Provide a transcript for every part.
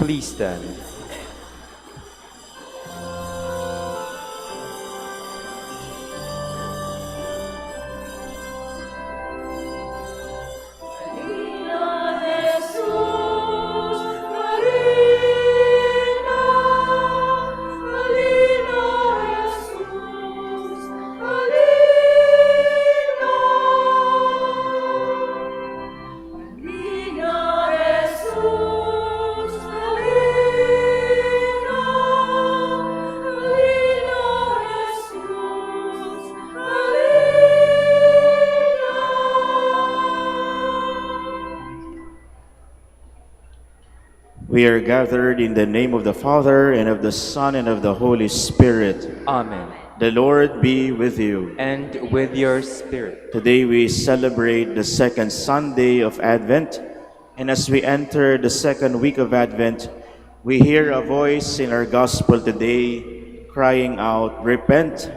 Please stand. We are gathered in the name of the Father, and of the Son, and of the Holy Spirit. Amen. The Lord be with you. And with your spirit. Today we celebrate the second Sunday of Advent, and as we enter the second week of Advent, we hear a voice in our Gospel today crying out, "Repent,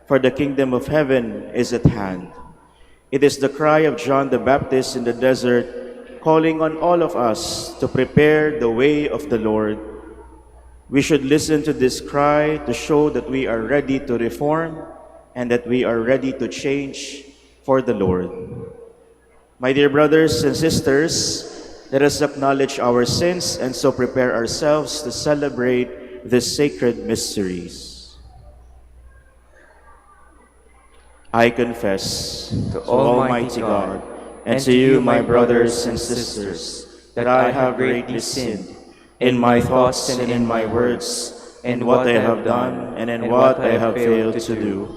for the kingdom of heaven is at hand." It is the cry of John the Baptist in the desert, calling on all of us to prepare the way of the Lord. We should listen to this cry to show that we are ready to reform and that we are ready to change for the Lord. My dear brothers and sisters, let us acknowledge our sins and so prepare ourselves to celebrate the sacred mysteries. I confess to Almighty God and to you, my brothers and sisters, that I have greatly sinned in my thoughts and in my words, in what I have done and in what I have failed to do,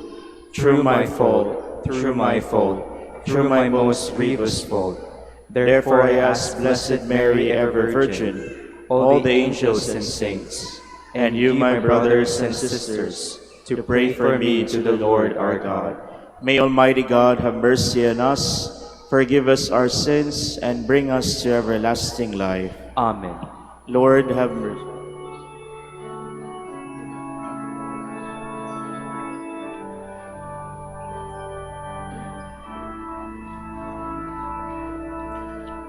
through my fault, through my most grievous fault. Therefore I ask Blessed Mary, ever Virgin, all the angels and saints, and you, my brothers and sisters, to pray for me to the Lord our God. May Almighty God have mercy on us, forgive us our sins, and bring us to everlasting life. Amen. Lord, have mercy.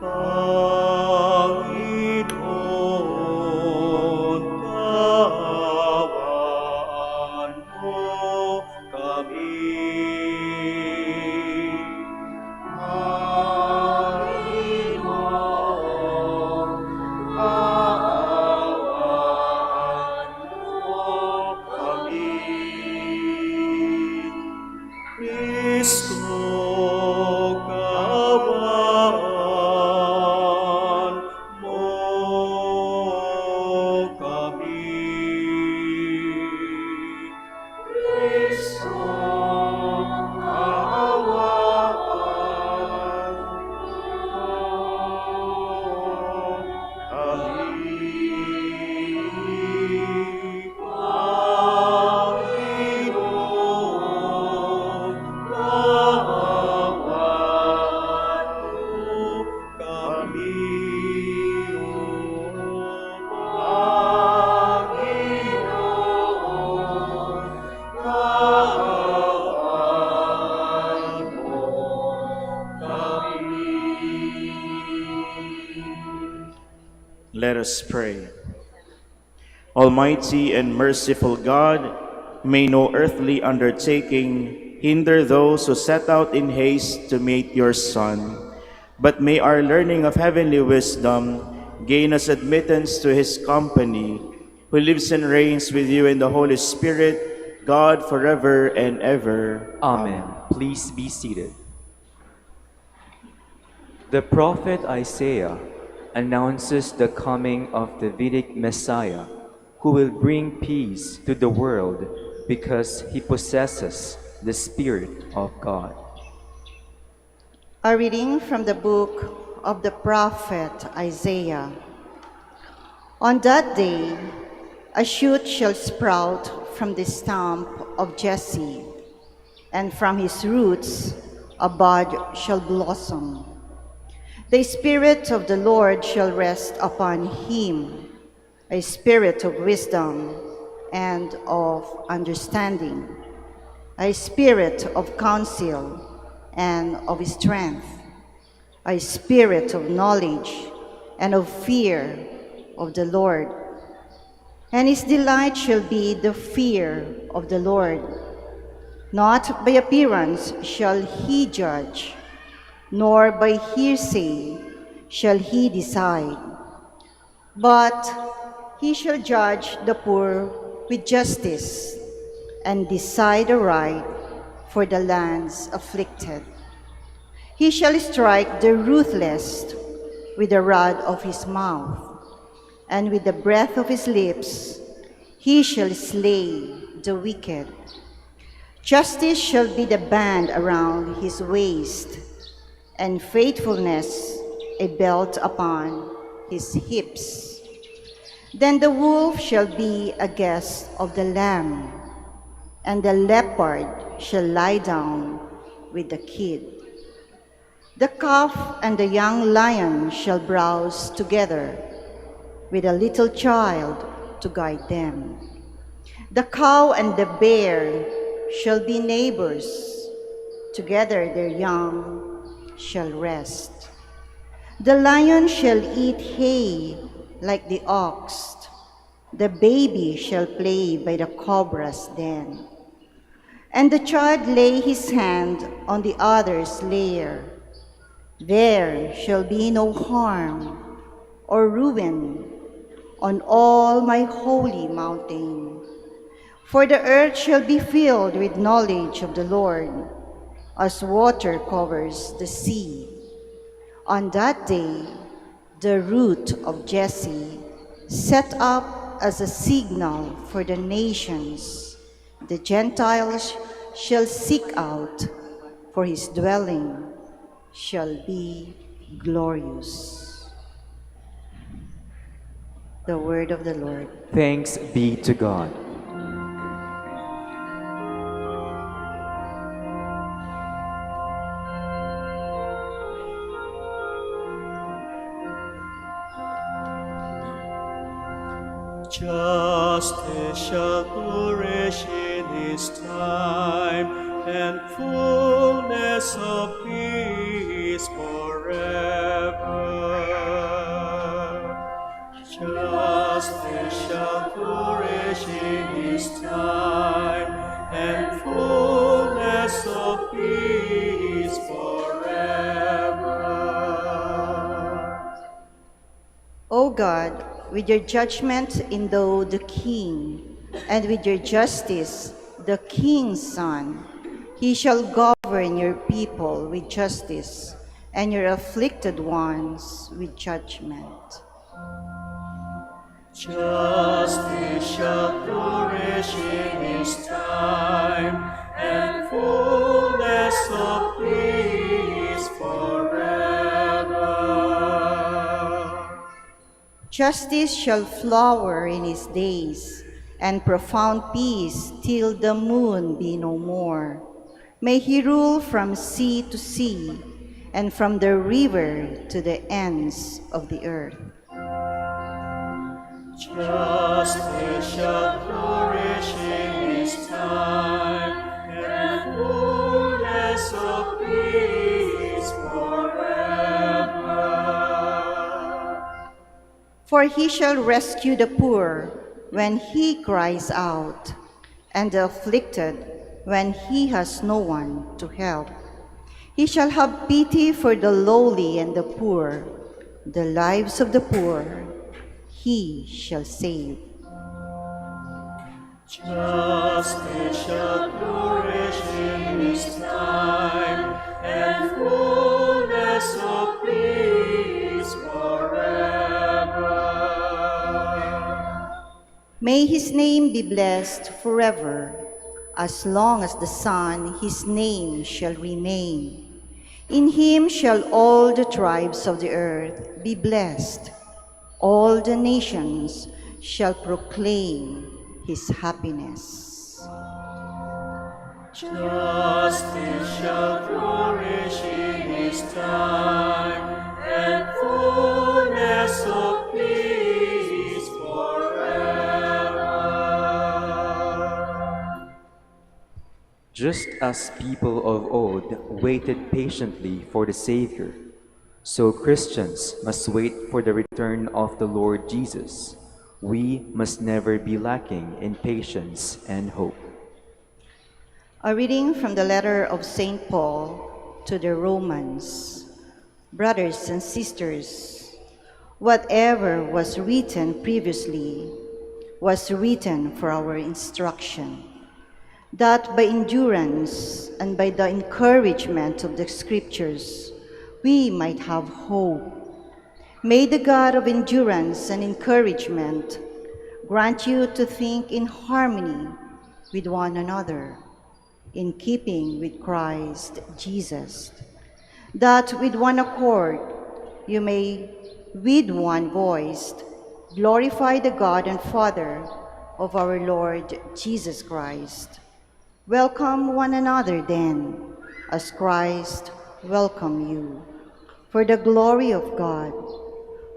Panginoon, kaawaan mo kami. Let us pray. Almighty and merciful God, may no earthly undertaking hinder those who set out in haste to meet your Son, but may our learning of heavenly wisdom gain us admittance to his company, who lives and reigns with you in the Holy Spirit, God, forever and ever. Amen. Please be seated. The prophet Isaiah announces the coming of the Davidic Messiah, who will bring peace to the world because he possesses the Spirit of God. A reading from the book of the prophet Isaiah. On that day, a shoot shall sprout from the stump of Jesse, and from his roots a bud shall blossom. The Spirit of the Lord shall rest upon him, a spirit of wisdom and of understanding, a spirit of counsel and of strength, a spirit of knowledge and of fear of the Lord, and his delight shall be the fear of the Lord. Not by appearance shall he judge, nor by hearsay shall he decide, but he shall judge the poor with justice and decide aright for the lands afflicted. He shall strike the ruthless with the rod of his mouth, and with the breath of his lips he shall slay the wicked. Justice shall be the band around his waist, and faithfulness a belt upon his hips. Then the wolf shall be a guest of the lamb, and the leopard shall lie down with the kid. The calf and the young lion shall browse together, with a little child to guide them. The cow and the bear shall be neighbors, together their young shall rest. The lion shall eat hay like the ox, the baby shall play by the cobra's den, and the child lay his hand on the other's lair. There shall be no harm or ruin on all my holy mountain. For the earth shall be filled with knowledge of the Lord, as water covers the sea. On that day, the root of Jesse, set up as a signal for the nations, the Gentiles shall seek out, for his dwelling shall be glorious. The word of the Lord. Thanks be to God. Justice shall flourish in his time, and fullness of peace forever. Justice shall flourish in his time, and fullness of peace forever. O God, with your judgment endow the king, and with your justice the king's son. He shall govern your people with justice, and your afflicted ones with judgment. Justice shall flourish in his time, and fullness of peace forever. Justice shall flower in his days, and profound peace till the moon be no more. May he rule from sea to sea, and from the river to the ends of the earth. Justice shall flourish in his time, and fullness of peace forever. For he shall rescue the poor when he cries out, and the afflicted when he has no one to help. He shall have pity for the lowly and the poor. The lives of the poor he shall save. Justice shall flourish in his time, and fullness of peace forever. May his name be blessed forever. As long as the sun, his name shall remain. In him shall all the tribes of the earth be blessed. All the nations shall proclaim his happiness. Justice shall flourish in his time, and fullness of peace forever. Just as people of old waited patiently for the Savior, So Christians must wait for the return of the Lord Jesus. We must never be lacking in patience and hope. A reading from the letter of St. Paul to the Romans. Brothers and sisters, whatever was written previously was written for our instruction, that by endurance and by the encouragement of the Scriptures we might have hope. May the God of endurance and encouragement grant you to think in harmony with one another, in keeping with Christ Jesus, that with one accord you may, with one voice, glorify the God and Father of our Lord Jesus Christ. Welcome one another then, as Christ welcomed you, for the glory of God.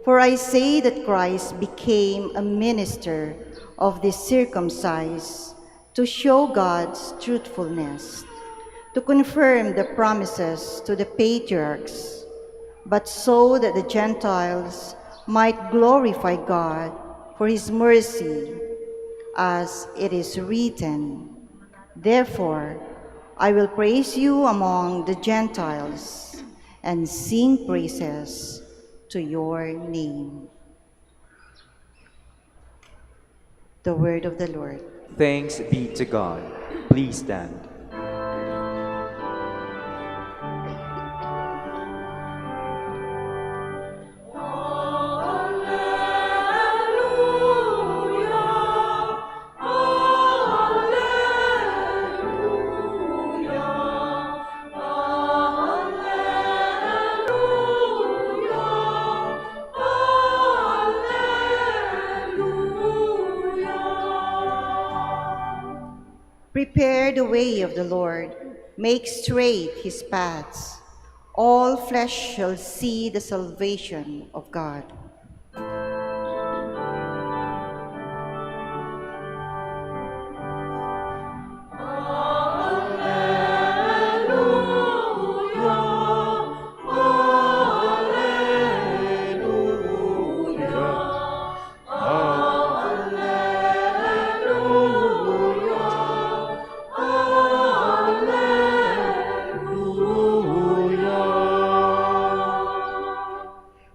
For I say that Christ became a minister of the circumcised to show God's truthfulness, to confirm the promises to the patriarchs, but so that the Gentiles might glorify God for his mercy, as it is written, "Therefore I will praise you among the Gentiles and sing praises to your name." The word of the Lord. Thanks be to God. Please stand. Prepare the way of the Lord, make straight his paths. All flesh shall see the salvation of God.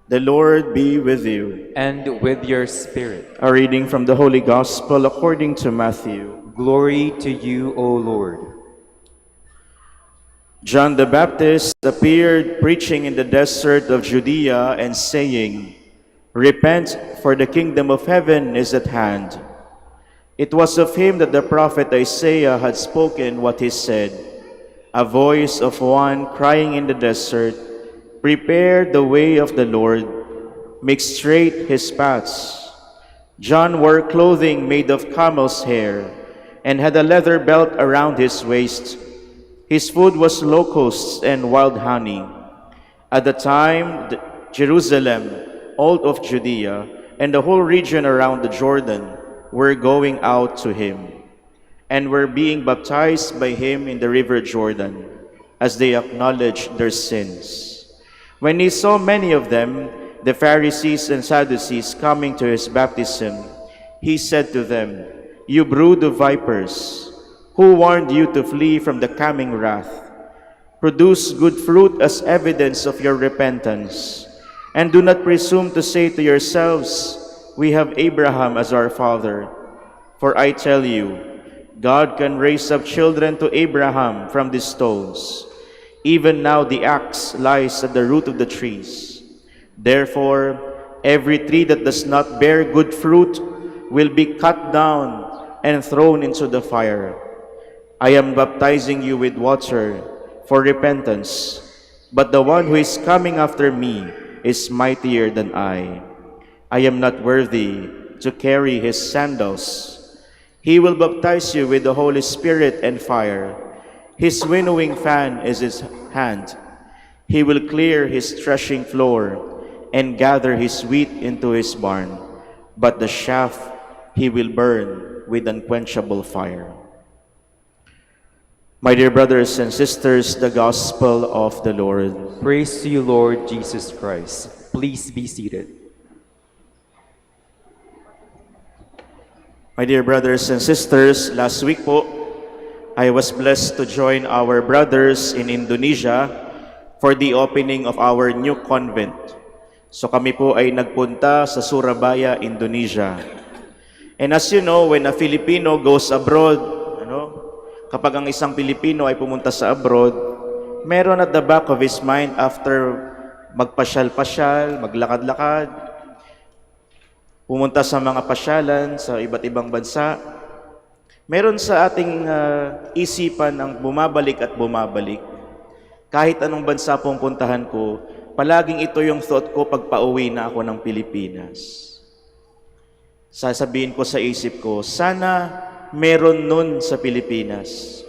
The Lord be with you. And with your spirit. A reading from the Holy Gospel according to Matthew. Glory to you, O Lord. John the Baptist appeared preaching in the desert of Judea and saying, "Repent, for the kingdom of heaven is at hand." It was of him that the prophet Isaiah had spoken what he said, "A voice of one crying in the desert, prepare the way of the Lord, make straight his paths." John wore clothing made of camel's hair and had a leather belt around his waist. His food was locusts and wild honey. At the time, Jerusalem, all of Judea, and the whole region around the Jordan were going out to him and were being baptized by him in the river Jordan as they acknowledged their sins. When he saw many of them, the Pharisees and Sadducees, coming to his baptism, he said to them, "You brood of vipers, who warned you to flee from the coming wrath? Produce good fruit as evidence of your repentance, and do not presume to say to yourselves, 'We have Abraham as our father.' For I tell you, God can raise up children to Abraham from these stones. Even now the axe lies at the root of the trees. Therefore, every tree that does not bear good fruit will be cut down and thrown into the fire. I am baptizing you with water for repentance, but the one who is coming after me is mightier than I. I am not worthy to carry his sandals. He will baptize you with the Holy Spirit and fire. His winnowing fan is his hand. He will clear his threshing floor and gather his wheat into his barn, but the chaff he will burn with unquenchable fire." My dear brothers and sisters, the Gospel of the Lord. Praise to you, Lord Jesus Christ. Please be seated. My dear brothers and sisters, last week po, I was blessed to join our brothers in Indonesia for the opening of our new convent. So kami po ay nagpunta sa Surabaya, Indonesia. And as you know, when a Filipino goes abroad, kapag ang isang Pilipino ay pumunta sa abroad, meron at the back of his mind after magpasyal-pasyal, maglakad-lakad, pumunta sa mga pasyalan sa iba't ibang bansa, meron sa ating isipan ang bumabalik at bumabalik. Kahit anong bansa pong puntahan ko, palaging ito yung thought ko pag pauwi na ako ng Pilipinas. Sasabihin ko sa isip ko, sana meron nun sa Pilipinas.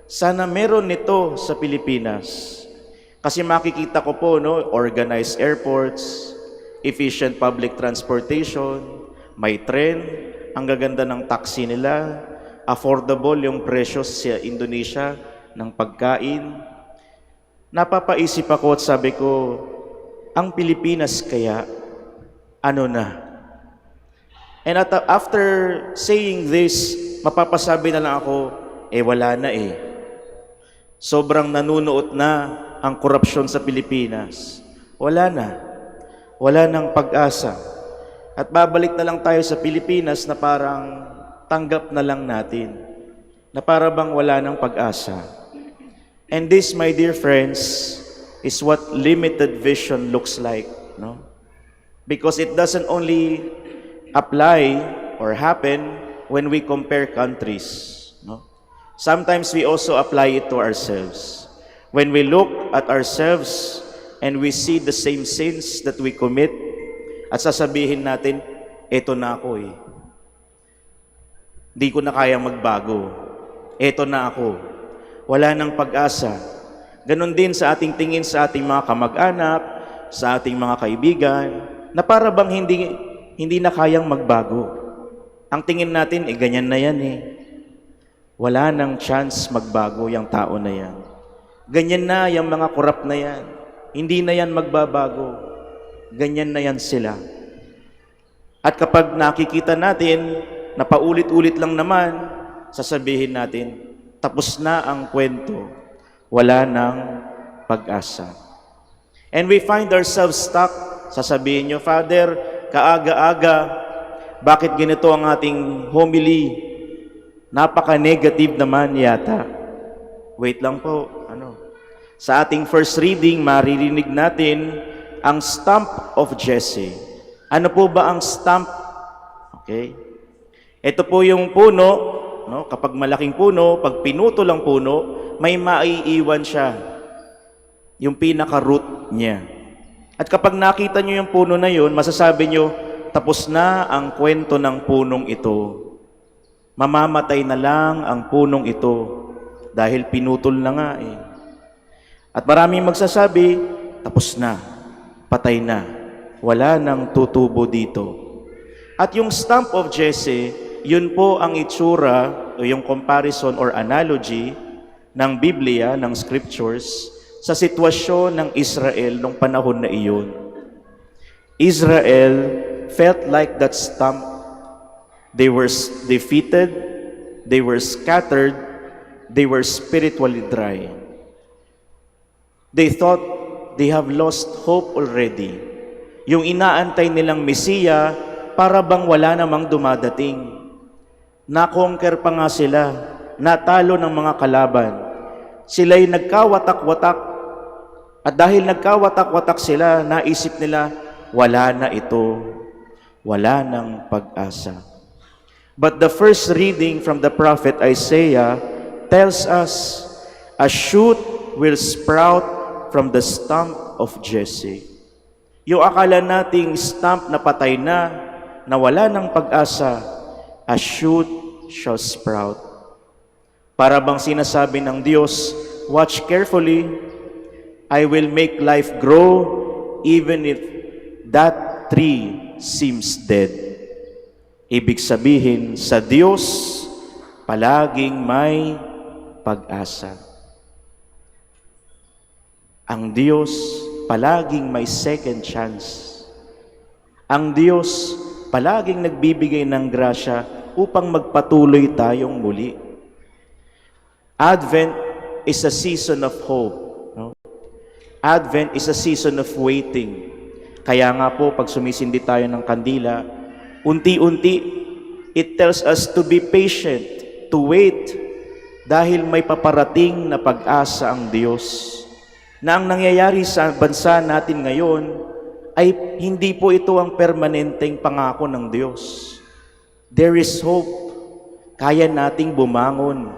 Sana meron nito sa Pilipinas. Kasi makikita ko po, organized airports, efficient public transportation, may train, ang gaganda ng taxi nila, affordable yung presyo sa Indonesia ng pagkain. Napapaisip ako at sabi ko, ang Pilipinas kaya, ano na? And after saying this, mapapasabi na lang ako, wala na eh. Sobrang nanunuot na ang korupsyon sa Pilipinas. Wala na. Wala nang pag-asa. At babalik na lang tayo sa Pilipinas na parang tanggap na lang natin. Na para bang wala nang pag-asa. And this, my dear friends, is what limited vision looks like. No? Because it doesn't only apply or happen when we compare countries. No? Sometimes we also apply it to ourselves. When we look at ourselves and we see the same sins that we commit, at sasabihin natin, eto na ako eh. Di ko na kayang magbago. Eto na ako. Wala nang pag-asa. Ganon din sa ating tingin sa ating mga kamag-anak, sa ating mga kaibigan, na para bang hindi na kayang magbago. Ang tingin natin, ganyan na yan eh. Wala nang chance magbago yung tao na yan. Ganyan na yung mga korap na yan. Hindi na yan magbabago. Ganyan na yan sila. At kapag nakikita natin, na paulit-ulit lang naman, sasabihin natin, tapos na ang kwento. Wala nang pag-asa. And we find ourselves stuck. Sasabihin nyo, Father, kaaga-aga, bakit ganito ang ating homily? Napaka-negative naman yata. Wait lang po. Sa ating first reading, maririnig natin ang stump of Jesse. Ano po ba ang stump? Okay. Ito po yung puno. Kapag malaking puno, pag pinuto lang puno, may maiiwan siya. Yung pinaka-root niya. At kapag nakita nyo yung puno na yun, masasabi nyo, tapos na ang kwento ng punong ito. Mamamatay na lang ang punong ito dahil pinutol na nga eh. At maraming magsasabi, tapos na, patay na, wala nang tutubo dito. At yung stump of Jesse, yun po ang itsura o yung comparison or analogy ng Biblia, ng Scriptures, sa sitwasyon ng Israel nung panahon na iyon. Israel felt like that stump. They were defeated, they were scattered, they were spiritually dry. They thought they have lost hope already. Yung inaantay nilang Mesiya, para bang wala namang dumadating. Na-conquer pa nga sila, natalo ng mga kalaban. Sila'y nagkawatak-watak. At dahil nagkawatak-watak sila, naisip nila, wala na ito. Wala nang pag-asa. But the first reading from the prophet Isaiah tells us, a shoot will sprout from the stump of Jesse. Yung akala nating stump na patay na wala nang pag-asa, a shoot shall sprout. Para bang sinasabi ng Diyos, watch carefully, I will make life grow even if that tree seems dead. Ibig sabihin, sa Diyos, palaging may pag-asa. Ang Diyos palaging may second chance. Ang Diyos palaging nagbibigay ng grasya upang magpatuloy tayong muli. Advent is a season of hope. No? Advent is a season of waiting. Kaya nga po, pag sumisindi tayo ng kandila, unti-unti, it tells us to be patient, to wait, dahil may paparating na pag-asa ang Diyos. Na ang nangyayari sa bansa natin ngayon ay hindi po ito ang permanenteng pangako ng Diyos. There is hope. Kaya nating bumangon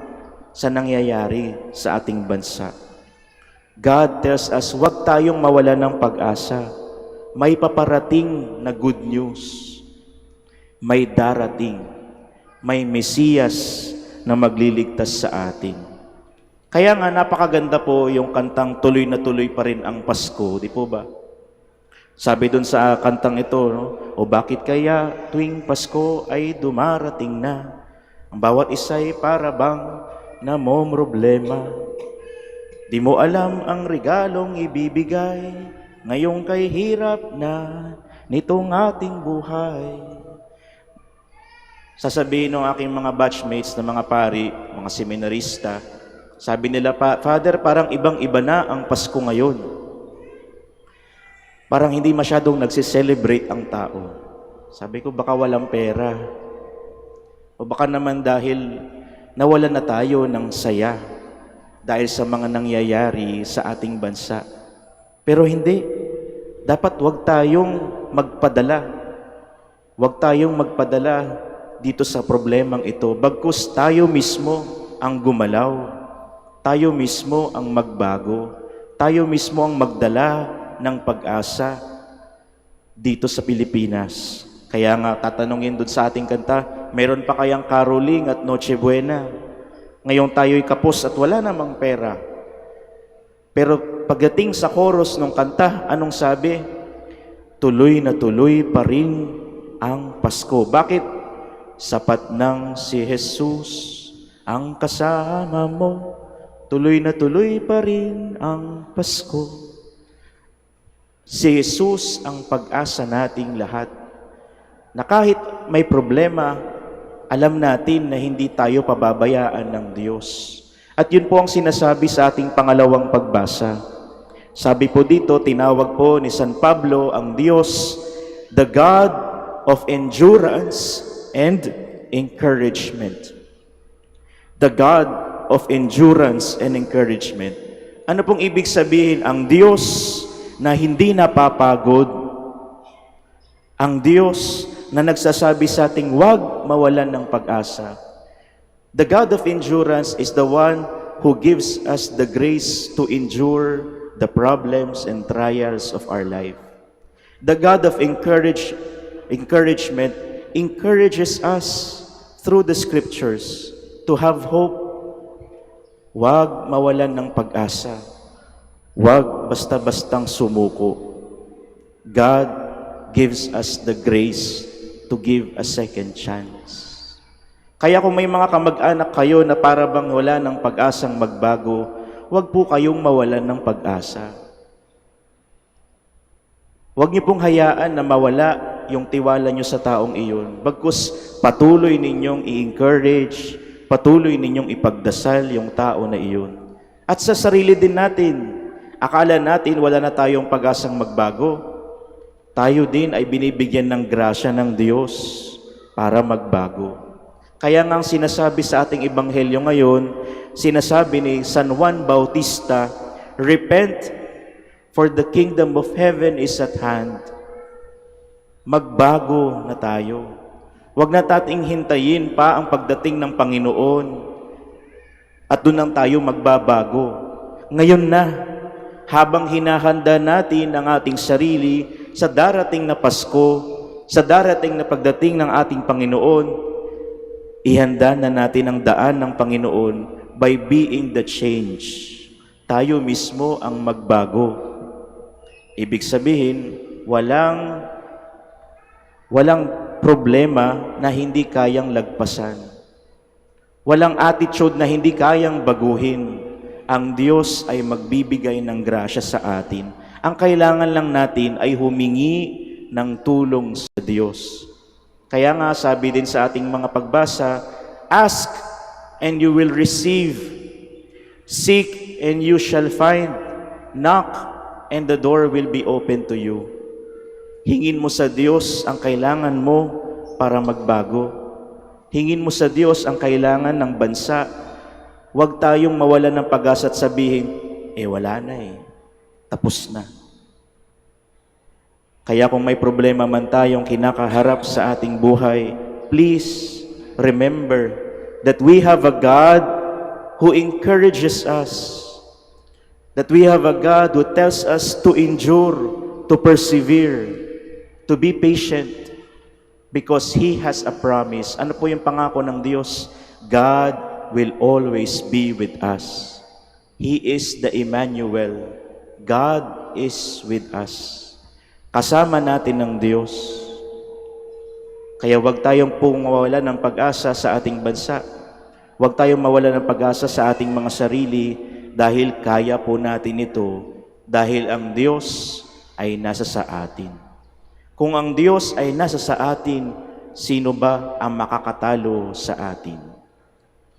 sa nangyayari sa ating bansa. God tells us, huwag tayong mawala ng pag-asa. May paparating na good news. May darating. May Mesiyas na magliligtas sa atin. Kaya nga napakaganda po yung kantang tuloy na tuloy pa rin ang Pasko, di po ba? Sabi dun sa kantang ito, no? O bakit kaya tuwing Pasko ay dumarating na? Ang bawat isa'y para bang namomroblema. Di mo alam ang regalong ibibigay, ngayong kay hirap na nitong ating buhay. Sasabihin ng aking mga batchmates na mga pari, mga seminarista, sabi nila, Father, parang ibang-iba na ang Pasko ngayon. Parang hindi masyadong nagsiselebrate ang tao. Sabi ko, baka walang pera. O baka naman dahil nawalan na tayo ng saya dahil sa mga nangyayari sa ating bansa. Pero hindi. Dapat wag tayong magpadala. Wag tayong magpadala dito sa problemang ito. Bagkus tayo mismo ang gumalaw. Tayo mismo ang magbago. Tayo mismo ang magdala ng pag-asa dito sa Pilipinas. Kaya nga tatanungin doon sa ating kanta, meron pa kayang caroling at Noche Buena? Ngayon tayo'y kapos at wala namang pera. Pero pagdating sa chorus ng kanta, anong sabi? Tuloy na tuloy pa rin ang Pasko. Bakit? Sapat nang si Jesus ang kasama mo. Tuloy na tuloy pa rin ang Pasko. Si Jesus ang pag-asa nating lahat. Na kahit may problema, alam natin na hindi tayo pababayaan ng Diyos. At yun po ang sinasabi sa ating pangalawang pagbasa. Sabi po dito, tinawag po ni San Pablo ang Diyos, the God of endurance and encouragement. The God of endurance and encouragement. Ano pong ibig sabihin? Ang Diyos na hindi napapagod. Ang Diyos na nagsasabi sa ating huwag mawalan ng pag-asa. The God of endurance is the one who gives us the grace to endure the problems and trials of our life. The God of encouragement encourages us through the scriptures to have hope. Huwag mawalan ng pag-asa. Huwag basta-bastang sumuko. God gives us the grace to give a second chance. Kaya kung may mga kamag-anak kayo na para bang wala ng pag-asang magbago, huwag po kayong mawalan ng pag-asa. Huwag niyo pong hayaan na mawala yung tiwala niyo sa taong iyon. Bagkus patuloy ninyong i-encourage, patuloy ninyong ipagdasal yung tao na iyon. At sa sarili din natin, akala natin wala na tayong pag-asang magbago. Tayo din ay binibigyan ng grasya ng Diyos para magbago. Kaya nga ang sinasabi sa ating ebanghelyo ngayon, sinasabi ni San Juan Bautista, repent, for the kingdom of heaven is at hand. Magbago na tayo. Huwag na tating hintayin pa ang pagdating ng Panginoon at doon lang tayo magbabago. Ngayon na, habang hinahanda natin ang ating sarili sa darating na Pasko, sa darating na pagdating ng ating Panginoon, ihanda na natin ang daan ng Panginoon by being the change. Tayo mismo ang magbago. Ibig sabihin, walang problema na hindi kayang lagpasan. Walang attitude na hindi kayang baguhin. Ang Diyos ay magbibigay ng grasya sa atin. Ang kailangan lang natin ay humingi ng tulong sa Diyos. Kaya nga sabi din sa ating mga pagbasa, ask and you will receive. Seek and you shall find. Knock and the door will be open to you. Hingin mo sa Diyos ang kailangan mo para magbago. Hingin mo sa Diyos ang kailangan ng bansa. Huwag tayong mawalan ng pag-asa at sabihin, wala na tapos na. Kaya kung may problema man tayong kinakaharap sa ating buhay, please remember that we have a God who encourages us. That we have a God who tells us to endure, to persevere, to be patient, because He has a promise. Ano po yung pangako ng Diyos? God will always be with us. He is the Emmanuel. God is with us. Kasama natin ng Diyos. Kaya huwag tayong pong mawalan ng pag-asa sa ating bansa. Huwag tayong mawalan ng pag-asa sa ating mga sarili dahil kaya po natin ito dahil ang Diyos ay nasa sa atin. Kung ang Diyos ay nasa sa atin, sino ba ang makakatalo sa atin?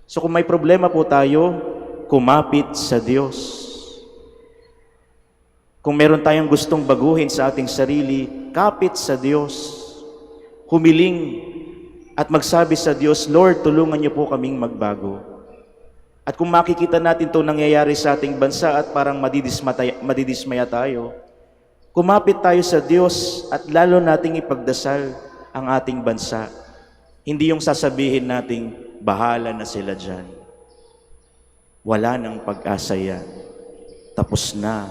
So kung may problema po tayo, kumapit sa Diyos. Kung meron tayong gustong baguhin sa ating sarili, kapit sa Diyos. Humiling at magsabi sa Diyos, Lord, tulungan niyo po kaming magbago. At kung makikita natin itong nangyayari sa ating bansa at parang madidismaya tayo, kumapit tayo sa Diyos at lalo nating ipagdasal ang ating bansa. Hindi yung sasabihin nating, bahala na sila dyan. Wala nang pag-asa yan. Tapos na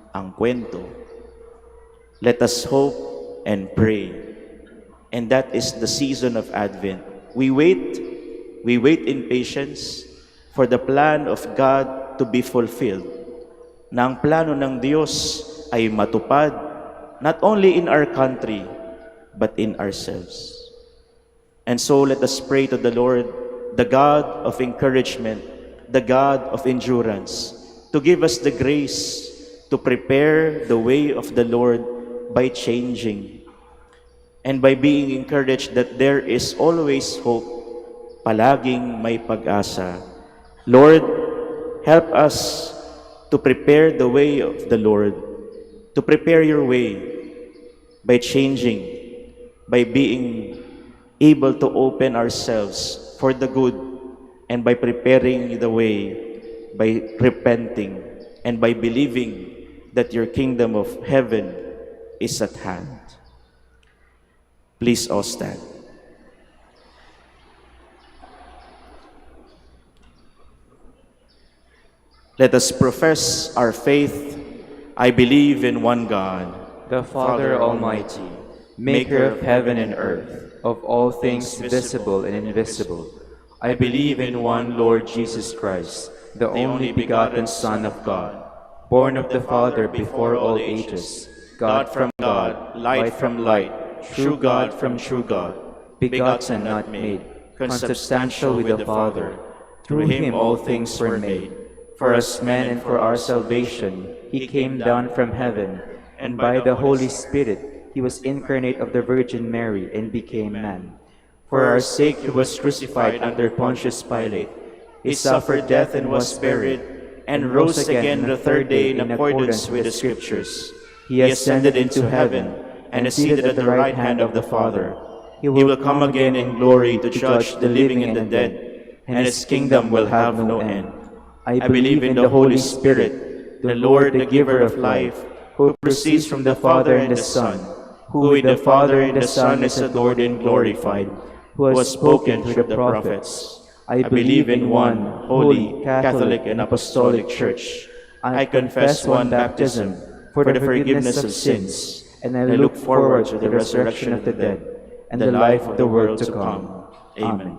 ang kwento. Let us hope and pray. And that is the season of Advent. We wait in patience for the plan of God to be fulfilled. Na ang plano ng Diyos ay matupad, not only in our country, but in ourselves. And so let us pray to the Lord, the God of encouragement, the God of endurance, to give us the grace to prepare the way of the Lord by changing and by being encouraged that there is always hope, palaging may pag-asa. Lord, help us to prepare the way of the Lord, to prepare your way by changing, by being able to open ourselves for the good, and by preparing the way, by repenting, and by believing that your kingdom of heaven is at hand. Please all stand. Let us profess our faith. I believe in one God, the Father Almighty, maker of heaven and earth, of all things visible and invisible. I believe in one Lord Jesus Christ, the only begotten Son of God, born of the Father before all ages, God from God, light from light, true God from true God, begotten not made, consubstantial with the Father. Through him all things were made. For us men and for our salvation, he came down from heaven, and by the Holy Spirit he was incarnate of the Virgin Mary and became man. For our sake he was crucified under Pontius Pilate. He suffered death and was buried, and rose again on the third day in accordance with the Scriptures. He ascended into heaven, and is seated at the right hand of the Father. He will come again in glory to judge the living and the dead, and his kingdom will have no end. I believe in the Holy Spirit, the Lord, the giver of life, who proceeds from the Father and the Son, who with the Father and the Son is adored and glorified, who has spoken through the prophets. I believe in one holy, Catholic, and Apostolic Church. I confess one baptism for the forgiveness of sins, and I look forward to the resurrection of the dead and the life of the world to come. Amen.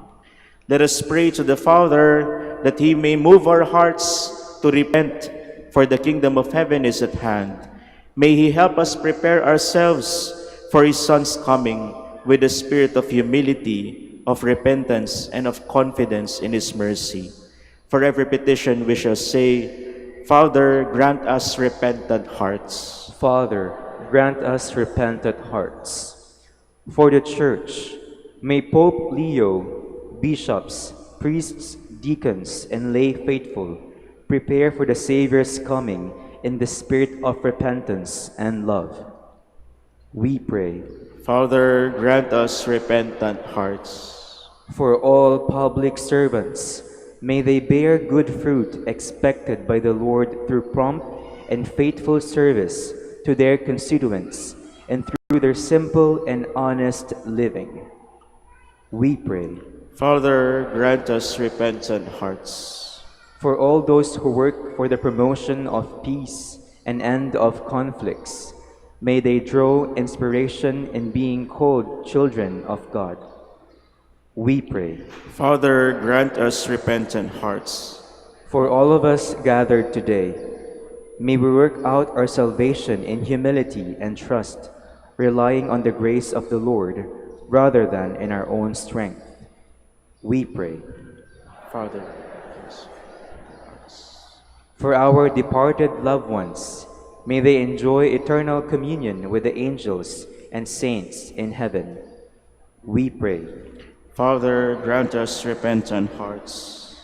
Let us pray to the Father that He may move our hearts to repent, for the kingdom of heaven is at hand. May He help us prepare ourselves for His Son's coming with the spirit of humility, of repentance and of confidence in His mercy. For every petition we shall say, Father, grant us repentant hearts. Father, grant us repentant hearts. For the Church, may Pope Leo, bishops, priests, deacons, and lay faithful prepare for the Savior's coming in the spirit of repentance and love. We pray. Father, grant us repentant hearts. For all public servants, may they bear good fruit expected by the Lord through prompt and faithful service to their constituents and through their simple and honest living. We pray. Father, grant us repentant hearts. For all those who work for the promotion of peace and end of conflicts, may they draw inspiration in being called children of God. We pray. Father, grant us repentant hearts. For all of us gathered today, may we work out our salvation in humility and trust, relying on the grace of the Lord rather than in our own strength. We pray. Father, For our departed loved ones, may they enjoy eternal communion with the angels and saints in heaven. We pray. Father, grant us repentant hearts.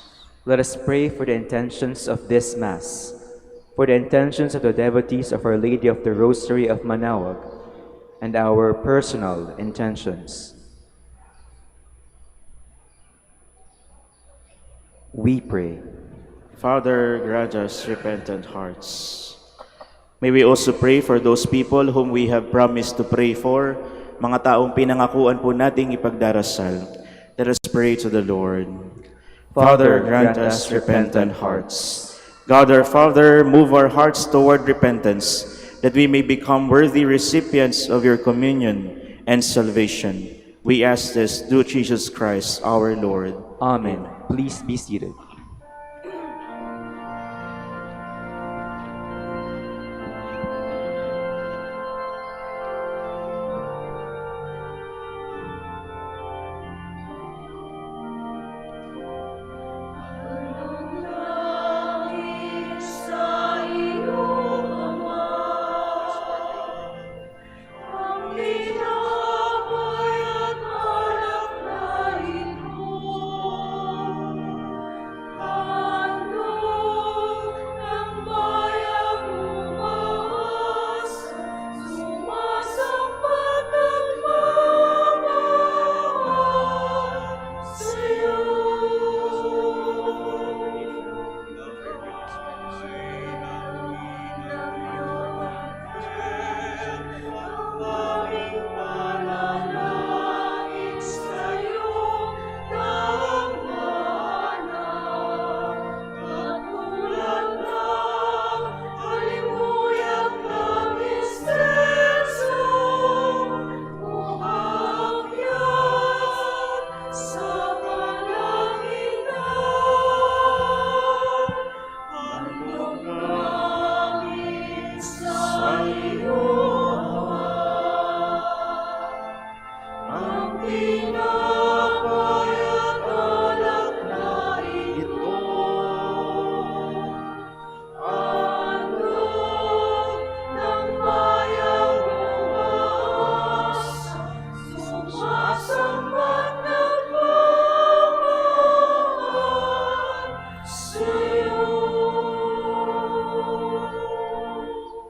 Let us pray for the intentions of this Mass, for the intentions of the devotees of Our Lady of the Rosary of Manaoag, and our personal intentions. We pray. Father, grant us repentant hearts. May we also pray for those people whom we have promised to pray for, mga taong pinangakuan po nating ipagdarasal. Let us pray to the Lord. Father, grant us repentant hearts. God our Father, move our hearts toward repentance, that we may become worthy recipients of your communion and salvation. We ask this through Jesus Christ our Lord. Amen. Please be seated.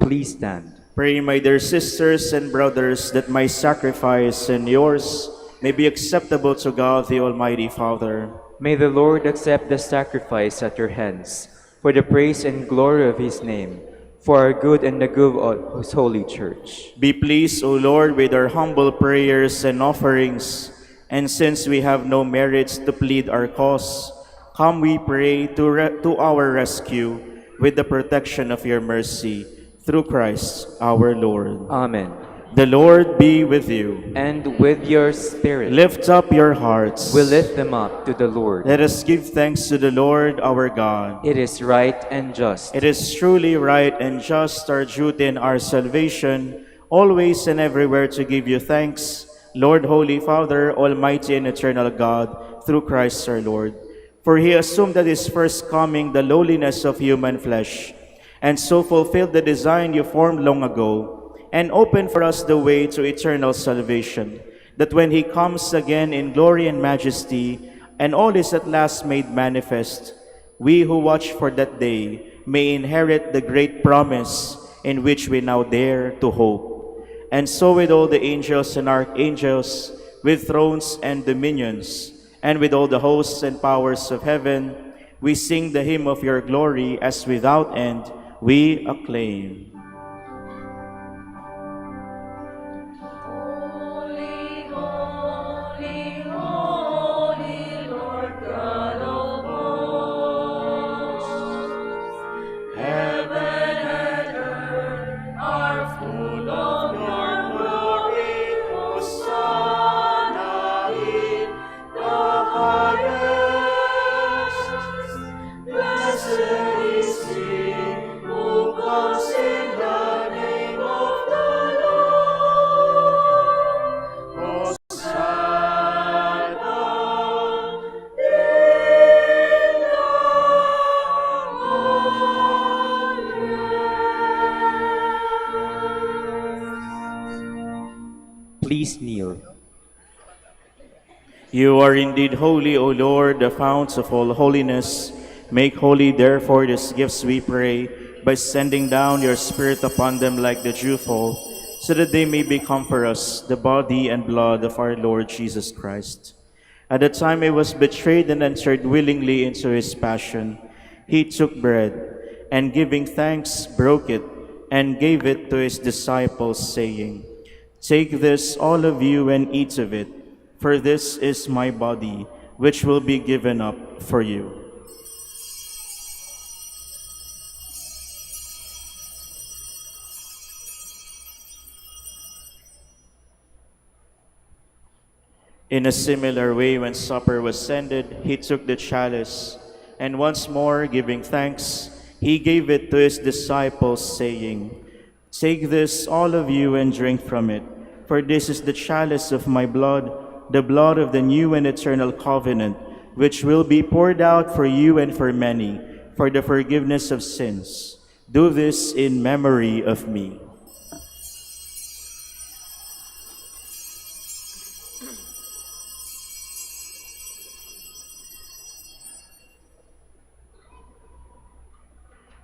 Please stand. Pray, my dear sisters and brothers, that my sacrifice and yours may be acceptable to God, the Almighty Father. May the Lord accept the sacrifice at your hands for the praise and glory of his name, for our good and the good of his holy church. Be pleased, O Lord, with our humble prayers and offerings, and since we have no merits to plead our cause, come, we pray, to our rescue with the protection of your mercy, through Christ our Lord. Amen. The Lord be with you. And with your spirit. Lift up your hearts. We lift them up to the Lord. Let us give thanks to the Lord our God. It is right and just. It is truly right and just, our duty and our salvation, always and everywhere to give you thanks, Lord, Holy Father, Almighty and eternal God, through Christ our Lord. For he assumed at his first coming the lowliness of human flesh, and so fulfilled the design you formed long ago, and opened for us the way to eternal salvation, that when he comes again in glory and majesty, and all is at last made manifest, we who watch for that day may inherit the great promise in which we now dare to hope. And so with all the angels and archangels, with thrones and dominions, and with all the hosts and powers of heaven, we sing the hymn of your glory as without end we acclaim. Holy, holy, holy, Lord God of hosts. Heaven and earth are full of your glory. Hosanna in the highest. Blessed is he who comes in the name of the Lord. Hosanna in the highest. Please kneel. You are indeed holy, O Lord, the fount of all holiness. Make holy, therefore, these gifts, we pray, by sending down your Spirit upon them like the dewfall, so that they may become for us the body and blood of our Lord Jesus Christ. At the time he was betrayed and entered willingly into his passion, he took bread, and giving thanks, broke it, and gave it to his disciples, saying, "Take this, all of you, and eat of it, for this is my body, which will be given up for you." In a similar way, when supper was ended, he took the chalice, and once more, giving thanks, he gave it to his disciples, saying, "Take this, all of you, and drink from it, for this is the chalice of my blood, the blood of the new and eternal covenant, which will be poured out for you and for many, for the forgiveness of sins. Do this in memory of me."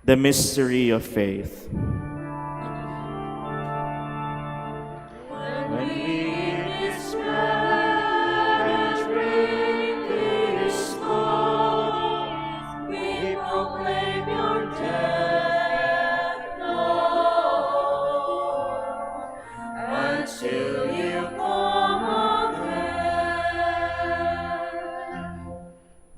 The mystery of faith. When we eat this bread and drink this cup, we proclaim your death, Lord, until you come again.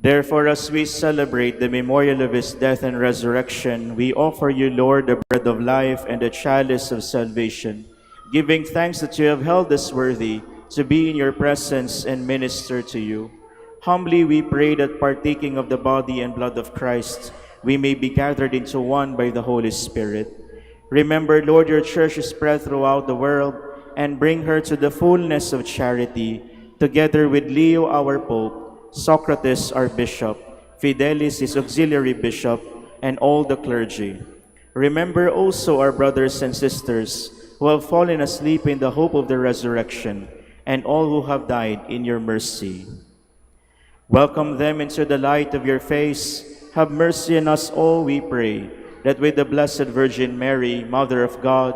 Therefore, as we celebrate the memorial of his death and resurrection, we offer you, Lord, the bread of life and the chalice of salvation, giving thanks that you have held us worthy to be in your presence and minister to you. Humbly we pray that, partaking of the body and blood of Christ, we may be gathered into one by the Holy Spirit. Remember, Lord, your church is spread throughout the world, and bring her to the fullness of charity, together with Leo, our Pope, Socrates, our bishop, Fidelis, his auxiliary bishop, and all the clergy. Remember also our brothers and sisters who have fallen asleep in the hope of the resurrection, and all who have died in your mercy. Welcome them into the light of your face. Have mercy on us all, we pray, that with the Blessed Virgin Mary, Mother of God,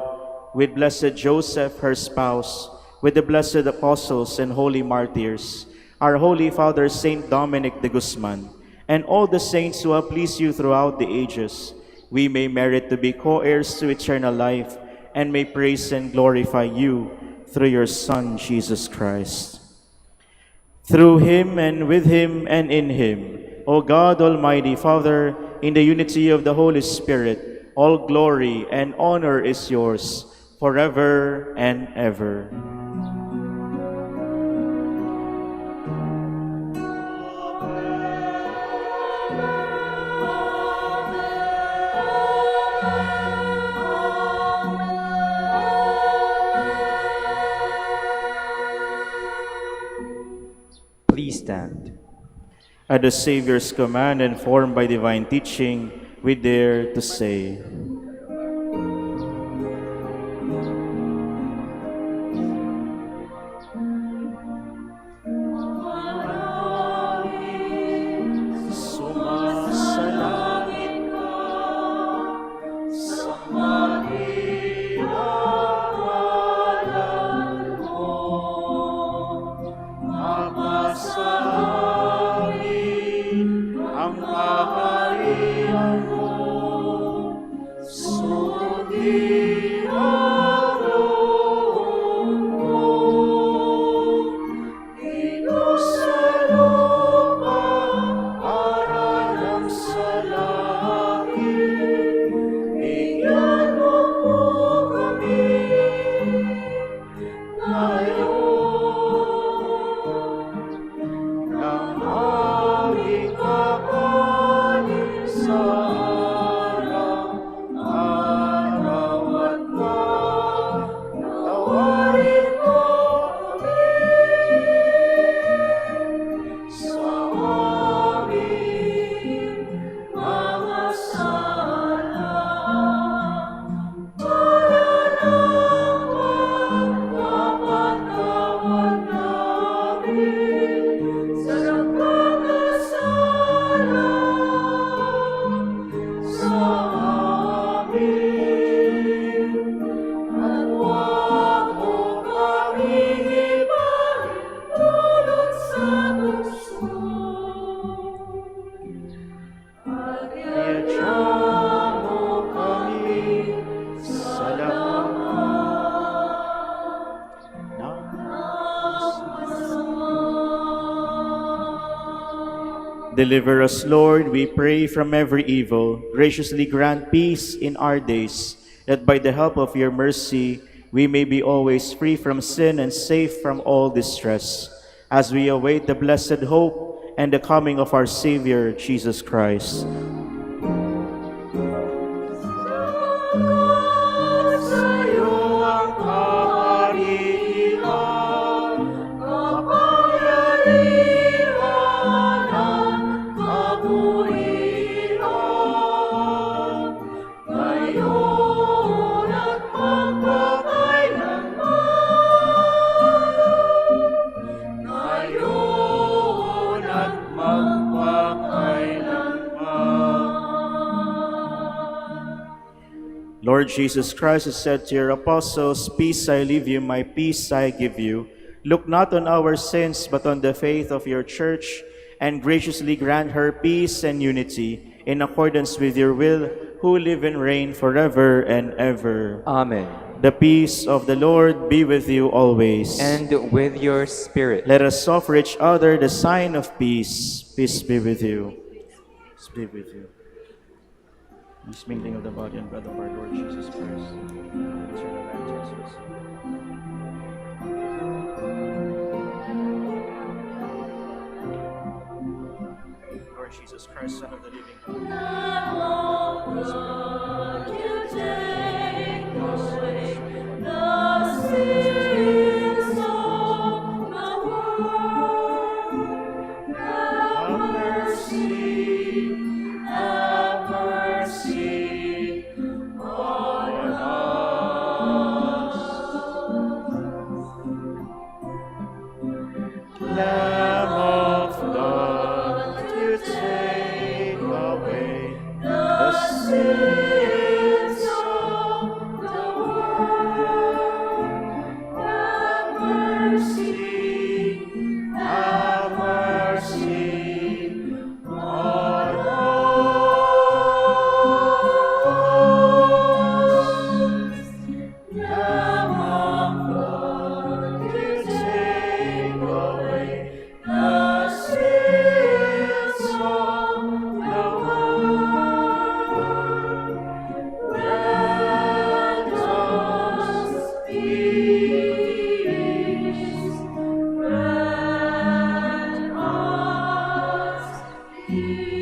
with blessed Joseph, her spouse, with the blessed apostles and holy martyrs, our Holy Father, Saint Dominic de Guzman, and all the saints who have pleased you throughout the ages, we may merit to be co-heirs to eternal life, and may praise and glorify you through your Son, Jesus Christ. Through him, and with him, and in him, O God, Almighty Father, in the unity of the Holy Spirit, all glory and honor is yours, forever and ever. Please stand. At the Savior's command and formed by divine teaching, we dare to say, Sumasalangit ka sa maliwangalan mo, mapasa amin ang kaharian mo, sundin ang loob mo. Diyos sa lupa, aralang sa langit, bigyan mo po kami ngayon ng aming kakanin sa araw-araw at patawarin mo sa aming mga sala, para lang mapatawad namin sa nagkakasala sa amin. At huwag mo kaming ipahintulot sa tukso, at iadya mo kami sa lahat ng masama. Deliver us, Lord, we pray, from every evil. Graciously grant peace in our days, that by the help of your mercy we may be always free from sin and safe from all distress, as we await the blessed hope and the coming of our Savior, Jesus Christ. Sa'yo ang kaharian, kapangyarihan at kabutihan, ngayon at magpakailanman. Ngayon at magpakailanman. Lord Jesus Christ has said to your apostles, "Peace I leave you, my peace I give you. Look not on our sins, but on the faith of your church, and graciously grant her peace and unity, in accordance with your will, who live and reign forever and ever." Amen. The peace of the Lord be with you always. And with your spirit. Let us offer each other the sign of peace. Peace be with you. Peace be with you. This mingling of the body and blood of our Lord Jesus Christ. Turn the Lord Jesus. Lord Jesus Christ, Son of the living God. You take away the sins of the world. Have mercy on us. Lamb of God, you take away the sins of the world. Have mercy on us. Lamb of God, you take away the sins of the world. Grant us peace. Grant us peace.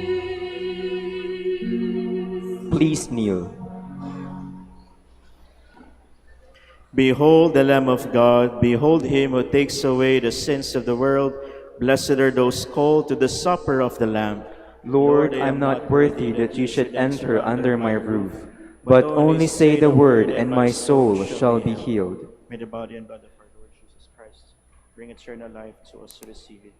Please kneel. Behold the Lamb of God, behold him who takes away the sins of the world. Blessed are those called to the supper of the Lamb. Lord, I am not worthy that you should enter under my roof, but only say the word, and my soul shall be healed. May the body and blood of our Lord Jesus Christ bring eternal life to us who receive it.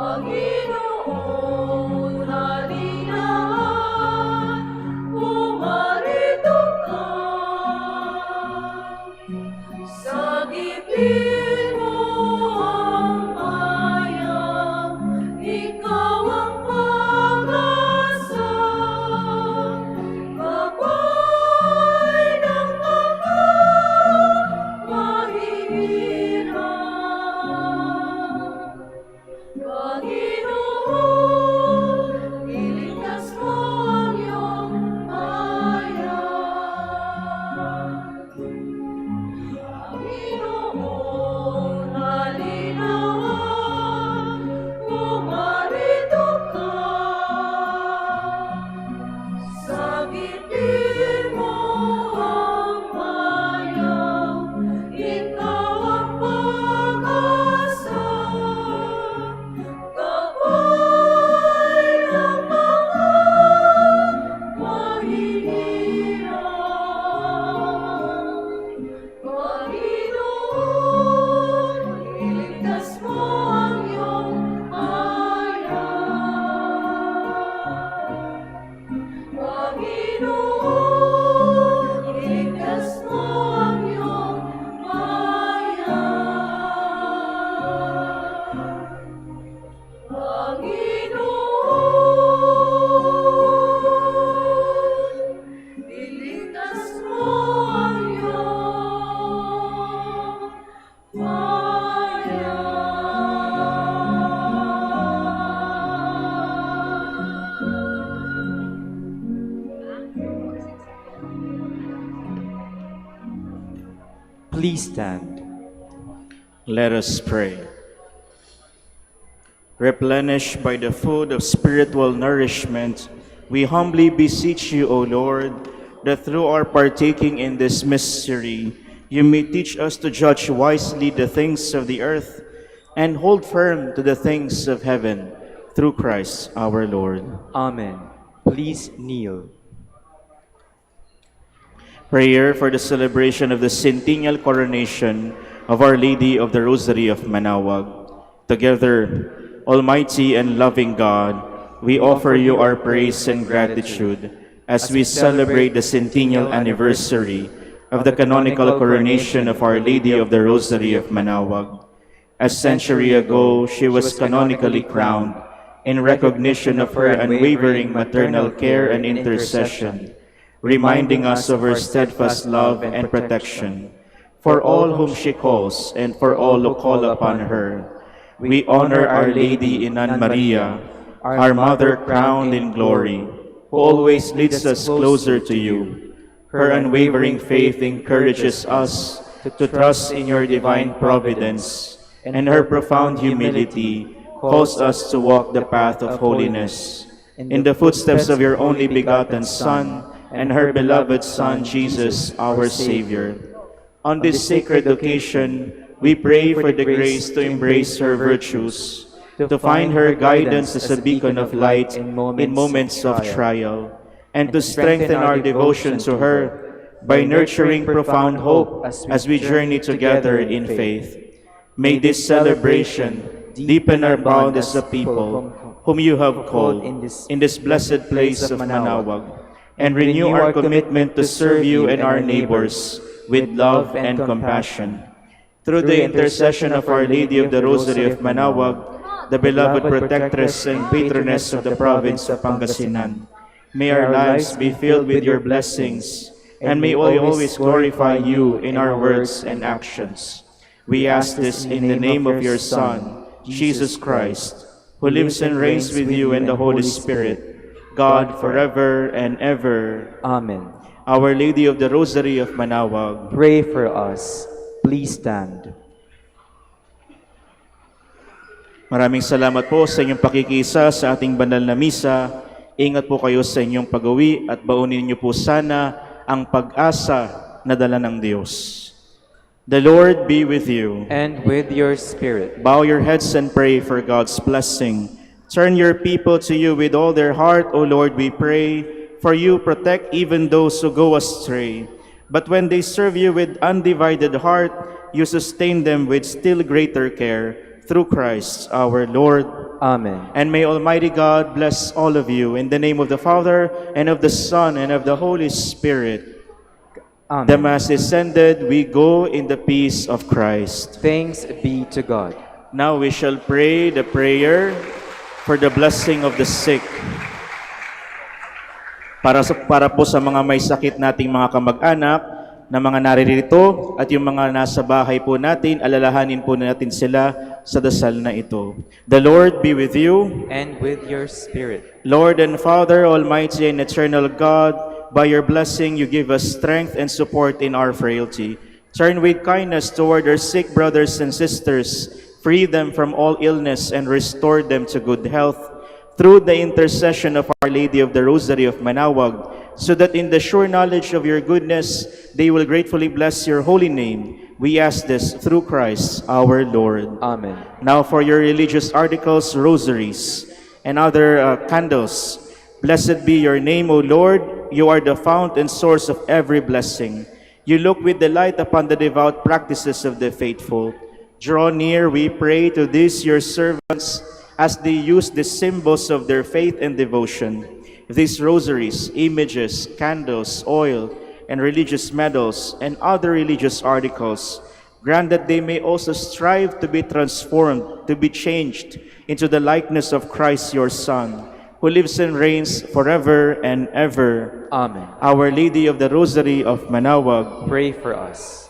Panginoon, halina, pumarito ka. Sagipin mo ang bayang, ikaw ang pag-asa. Gabay ng mga mahihirap. Panginoon, iligtas mo ang iyong bayan. Panginoon, halina, pumarito ka. Sagipin mo ang bayan, ikaw ang pag-asa. Gabay ng mga mahihirap. Panginoon, iligtas mo ang iyong bayan. Panginoon, iligtas mo ang iyong bayan. Panginoon, iligtas mo ang iyong Please stand. Let us pray. Replenished by the food of spiritual nourishment, we humbly beseech you, O Lord, that through our partaking in this mystery, you may teach us to judge wisely the things of the earth and hold firm to the things of heaven, through Christ our Lord. Amen. Please kneel. Prayer for the celebration of the Centennial coronation of Our Lady of the Rosary of Manaoag. Together, Almighty and loving God, we offer you our praise and gratitude as we celebrate the centennial anniversary of the canonical coronation of Our Lady of the Rosary of Manaoag. A century ago, she was canonically crowned in recognition of her unwavering maternal care and intercession, reminding us of her steadfast love and protection for all whom she calls and for all who call upon her. We honor Our Lady in Ann Maria, our Mother crowned in glory, who always leads us closer to you. Her unwavering faith encourages us to trust in your divine providence, and her profound humility calls us to walk the path of holiness. In the footsteps of your only begotten Son, and her beloved Son, Jesus, our Savior. On this sacred occasion, we pray for the grace to embrace her virtues, to find her guidance as a beacon of light in moments of trial, and to strengthen our devotion to her by nurturing profound hope as we journey together in faith. May this celebration deepen our bond as a people whom you have called in this blessed place of Manaoag, and renew our commitment to serve you and our neighbors with love and compassion. Through the intercession of Our Lady of the Rosary of Manaoag, the beloved protectress and patroness of the province of Pangasinan, may our lives be filled with your blessings, and may we always glorify you in our words and actions. We ask this in the name of your Son, Jesus Christ, who lives and reigns with you and the Holy Spirit, God forever and ever. Amen. Our Lady of the Rosary of Manaoag, Pray for us. Please stand. maraming salamat po sa inyong pakikisa sa ating banal na misa. Ingat po kayo sa inyong pag-uwi at baunin niyo po sana ang pag-asa na dala ng Diyos. The Lord be with you. And with your spirit. Bow your heads and pray for God's blessing. Turn your people to you with all their heart, O Lord, we pray. For you protect even those who go astray. But when they serve you with undivided heart, you sustain them with still greater care. Through Christ our Lord. Amen. And may Almighty God bless all of you in the name of the Father, and of the Son, and of the Holy Spirit. The Amen. Mass is ended. We go in the peace of Christ. Thanks be to God. Now we shall pray the prayer for the blessing of the sick. Para po sa mga may sakit nating mga kamag-anak na mga naririto at yung mga nasa bahay po natin, alalahanin po natin sila sa dasal na ito. The Lord be with you. And with your spirit. Lord and Father, Almighty and eternal God, by your blessing you give us strength and support in our frailty. Turn with kindness toward our sick brothers and sisters, free them from all illness and restore them to good health, through the intercession of Our Lady of the Rosary of Manaoag, so that in the sure knowledge of your goodness, they will gratefully bless your holy name. We ask this through Christ our Lord. Amen. Now for your religious articles, rosaries, and other candles, blessed be your name, O Lord. You are the fount and source of every blessing. You look with delight upon the devout practices of the faithful. Draw near, we pray, to these your servants, as they use the symbols of their faith and devotion. These rosaries, images, candles, oil, and religious medals, and other religious articles, grant that they may also strive to be transformed, to be changed into the likeness of Christ your Son, who lives and reigns forever and ever. Amen. Our Lady of the Rosary of Manaoag, Pray for us.